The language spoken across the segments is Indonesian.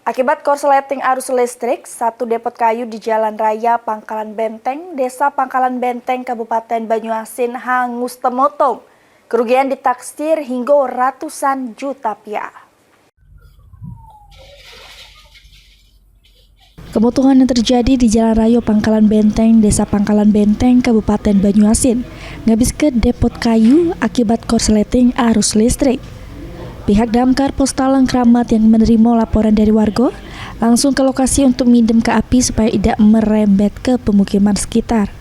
Akibat korsleting arus listrik, satu depot kayu di Jalan Raya Pangkalan Benteng, Desa Pangkalan Benteng, Kabupaten Banyuasin hangus temotong. Kerugian ditaksir hingga ratusan juta rupiah. Kebutuhan yang terjadi di Jalan Raya Pangkalan Benteng, Desa Pangkalan Benteng, Kabupaten Banyuasin, ngabis ke depot kayu akibat korsleting arus listrik. Pihak Damkar Pos Talang Kramat yang menerima laporan dari warga langsung ke lokasi untuk midem ke api supaya tidak merembet ke pemukiman sekitar.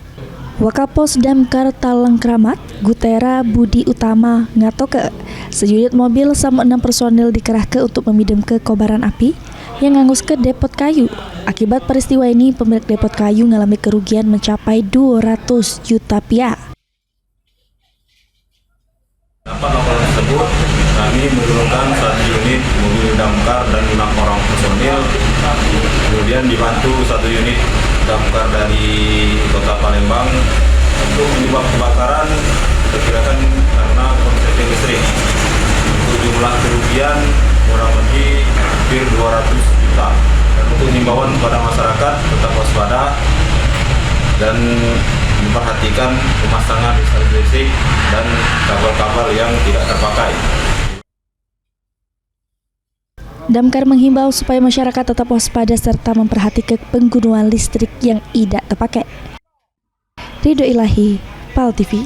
Wakapos Damkar Talang Kramat, Gutera Budi Utama ngatoke, seunit mobil sama 6 personil dikerahkan untuk memidem ke kobaran api yang ngangus ke depot kayu. Akibat peristiwa ini, pemilik depot kayu mengalami kerugian mencapai 200 juta rupiah. Dapat laporan tersebut, kami menurunkan 1 unit mobil damkar dan 6 orang personil, kemudian dibantu 1 unit damkar dari Kota Palembang. Untuk penyebab kebakaran diperkirakan karena korsleting listrik. Untuk jumlah kerugian kurang lebih hampir 200 juta. Dan untuk himbauan kepada masyarakat tetap waspada dan memperhatikan pemasangan listrik dan kabel-kabel yang tidak terpakai. Damkar menghimbau supaya masyarakat tetap waspada serta memperhatikan penggunaan listrik yang tidak terpakai. Ridho Ilahi, PAL TV.